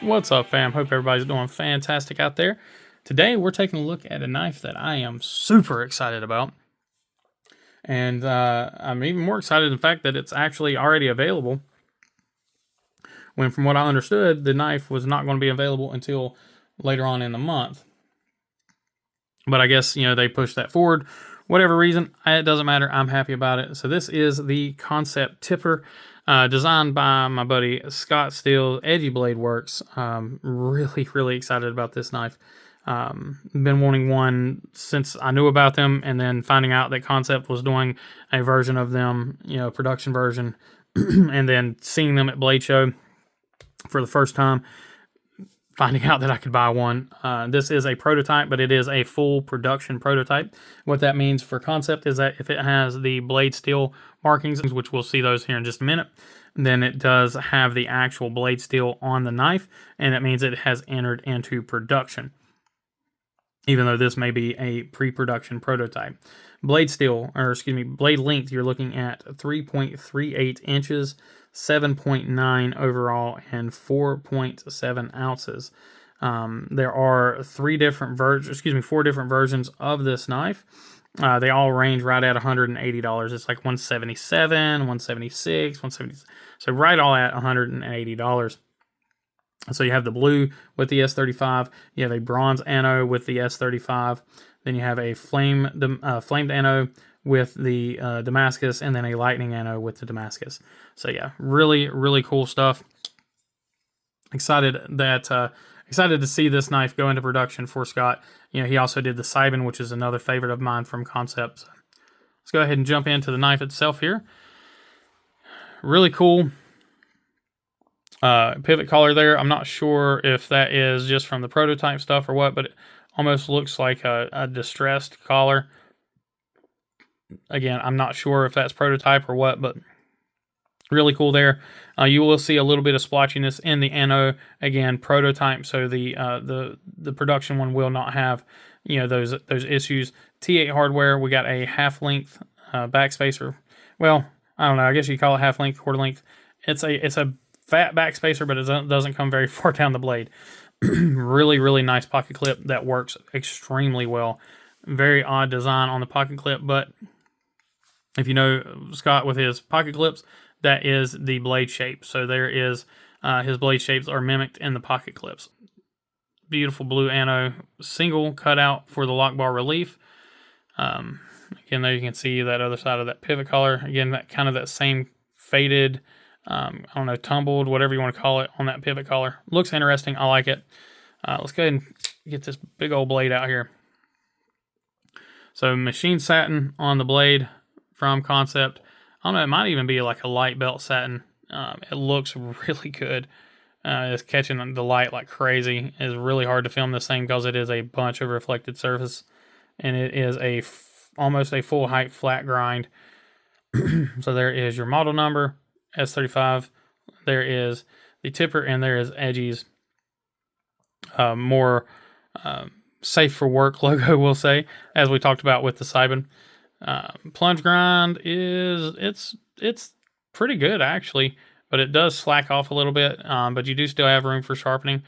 What's up, fam? Hope everybody's doing fantastic out there. Today we're taking a look at a knife that I am super excited about. And I'm even more excited in the fact that it's actually already available. When from what I understood, the knife was not going to be available until later on in the month. But I guess, they pushed that forward. Whatever reason, it doesn't matter. I'm happy about it. So this is the Kansept tipper, designed by my buddy Scott Steele, Edgy Blade Works. Really excited about this knife. Been wanting one since I knew about them, and then finding out that Kansept was doing a version of them, production version, and then seeing them at Blade Show for the first time, finding out that I could buy one. This is a prototype, but it is a full production prototype. What that means for Kansept is that if it has the blade steel markings, which we'll see those here in just a minute, then it does have the actual blade steel on the knife, and that means it has entered into production, even though this may be a pre-production prototype. Blade length, you're looking at 3.38 inches, 7.9 overall, and 4.7 ounces. There are four different versions of this knife. They all range right at $180. It's like $177, $176, $170. So right all at $180. So you have the blue with the S35. You have a bronze anode with the S35. Then you have a flamed anode with the Damascus, and then a lightning anode with the Damascus. So yeah, really cool stuff. Excited to see this knife go into production for Scott. He also did the Cybin, which is another favorite of mine from Kansept. So let's go ahead and jump into the knife itself here. Really cool. Pivot collar there. I'm not sure if that is just from the prototype stuff or what, but it almost looks like a distressed collar. Again, I'm not sure if that's prototype or what, but really cool there. You will see a little bit of splotchiness in the anode. Again, prototype, so the production one will not have those issues. T8 hardware. We got a half length backspacer. Well, I don't know. I guess you call it half length, quarter length. It's a fat backspacer, but it doesn't come very far down the blade. really nice pocket clip that works extremely well. Very odd design on the pocket clip, but if you know Scott with his pocket clips, that is the blade shape. So there is his blade shapes are mimicked in the pocket clips. Beautiful blue anode, single cutout for the lock bar relief. Again, there you can see that other side of that pivot collar. Again, that same faded, I don't know, tumbled, whatever you want to call it, on that pivot collar. Looks interesting. I like it. Let's go ahead and get this big old blade out here. So machine satin on the blade from Kansept. I don't know, it might even be like a light belt satin. It looks really good. It's catching the light like crazy. It's really hard to film this thing because it is a bunch of reflected surface, and it is almost a full height flat grind. So there is your model number, S35. There is the tipper, and there is Edgy's more safe for work logo, we'll say, as we talked about with the Cybin. Plunge grind it's pretty good actually, but it does slack off a little bit. But you do still have room for sharpening.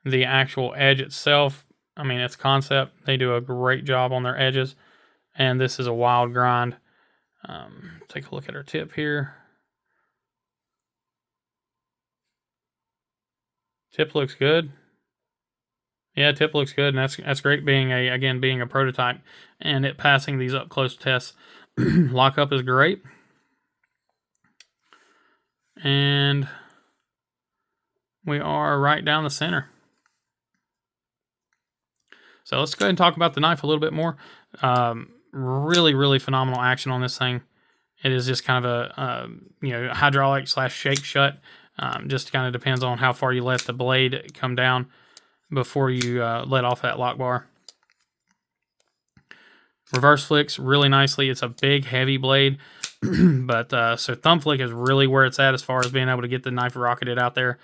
The actual edge itself, I mean, it's Kansept. They do a great job on their edges, and this is a wild grind. Take a look at our tip here. Tip looks good. Yeah, tip looks good, and that's great being a prototype and it passing these up close tests. Lockup is great. And we are right down the center. So let's go ahead and talk about the knife a little bit more. Really phenomenal action on this thing. It is just kind of a hydraulic / shake shut. Just kind of depends on how far you let the blade come down before you let off that lock bar. Reverse flicks really nicely. It's a big, heavy blade, but so thumb flick is really where it's at as far as being able to get the knife rocketed out there.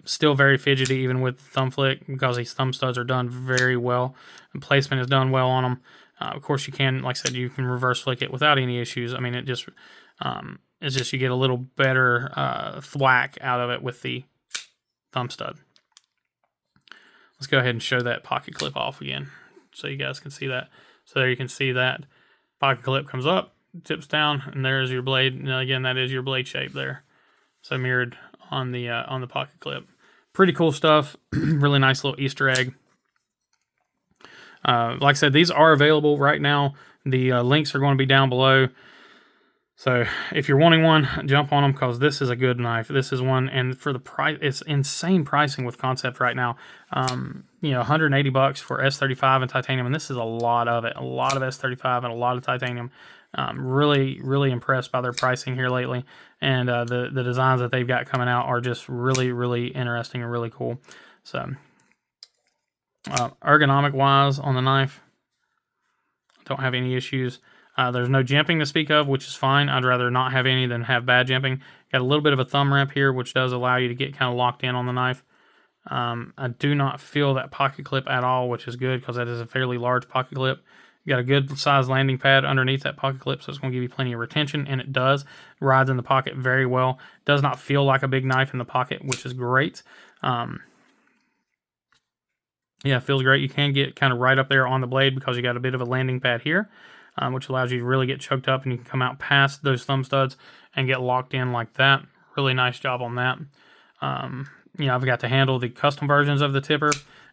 Still very fidgety even with thumb flick because these thumb studs are done very well, and placement is done well on them. Of course, you can, like I said, you can reverse flick it without any issues. I mean, it's just you get a little better thwack out of it with the thumb stud. let's go ahead and show that pocket clip off again so you guys can see that. So there you can see that pocket clip comes up, tips down, and there's your blade. And again, that is your blade shape there. So mirrored on the pocket clip. Pretty cool stuff. Really nice little Easter egg. Like I said, these are available right now. The links are going to be down below. So if you're wanting one, jump on them because this is a good knife. This is one, and for the price, it's insane pricing with Kansept right now. You know, $180 for S35 and titanium, and this is a lot of it. A lot of S35 and a lot of titanium. Really, really impressed by their pricing here lately, and the designs that they've got coming out are just really, really interesting and really cool. So ergonomic wise on the knife, don't have any issues. There's no jimping to speak of, which is fine. I'd rather not have any than have bad jimping. Got a little bit of a thumb ramp here, which does allow you to get kind of locked in on the knife. I do not feel that pocket clip at all, which is good because that is a fairly large pocket clip. You got a good size landing pad underneath that pocket clip, so it's going to give you plenty of retention, and it does. Rides in the pocket very well. Does not feel like a big knife in the pocket, which is great. Yeah, it feels great. You can get kind of right up there on the blade because you got a bit of a landing pad here, which allows you to really get choked up, and you can come out past those thumb studs and get locked in like that. Really nice job on that. You know, I've got to handle the custom versions of the tipper,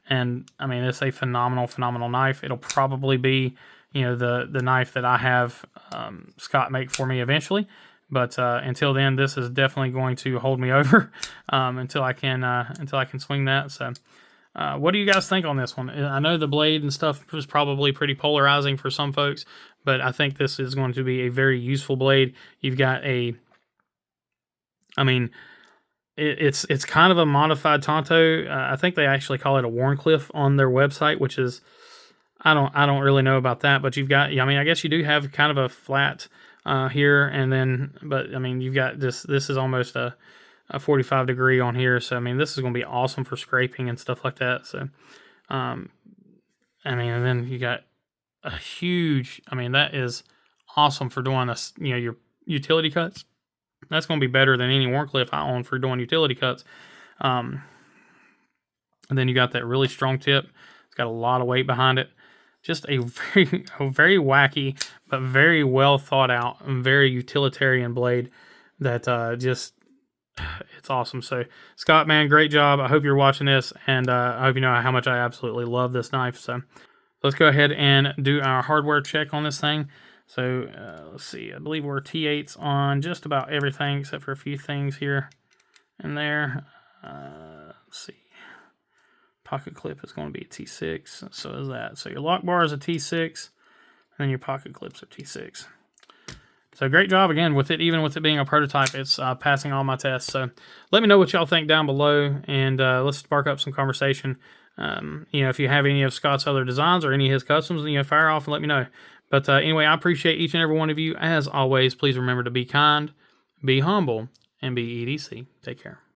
and I mean, it's a phenomenal, phenomenal knife. It'll probably be, you know, the knife that I have Scott make for me eventually. But until then, this is definitely going to hold me over until I can swing that. So. What do you guys think on this one? I know the blade and stuff was probably pretty polarizing for some folks, but I think this is going to be a very useful blade. You've got a, I mean, it's kind of a modified Tonto. I think they actually call it a Warncliffe on their website, which is, I don't really know about that, but you've got, I mean, I guess you do have kind of a flat here, and then, but I mean, you've got this is almost a 45 degree on here, so I mean, this is going to be awesome for scraping and stuff like that. So I mean, and then you got a huge, I mean, that is awesome for doing this, you know, your utility cuts. That's going to be better than any Warncliffe I own for doing utility cuts. And then you got that really strong tip. It's got a lot of weight behind it. Just a very wacky but very well thought out and very utilitarian blade that just, it's awesome. So Scott, man, great job. I hope you're watching this, and I hope you know how much I absolutely love this knife. So let's go ahead and do our hardware check on this thing. So let's see, I believe we're T8s on just about everything except for a few things here and there. Let's see, pocket clip is going to be a T6, so is that. So your lock bar is a T6, and then your pocket clips are T6. So great job again with it. Even with it being a prototype, it's passing all my tests. So let me know what y'all think down below, and let's spark up some conversation. You know, if you have any of Scott's other designs or any of his customs, you know, fire off and let me know. But anyway, I appreciate each and every one of you. As always, please remember to be kind, be humble, and be EDC. Take care.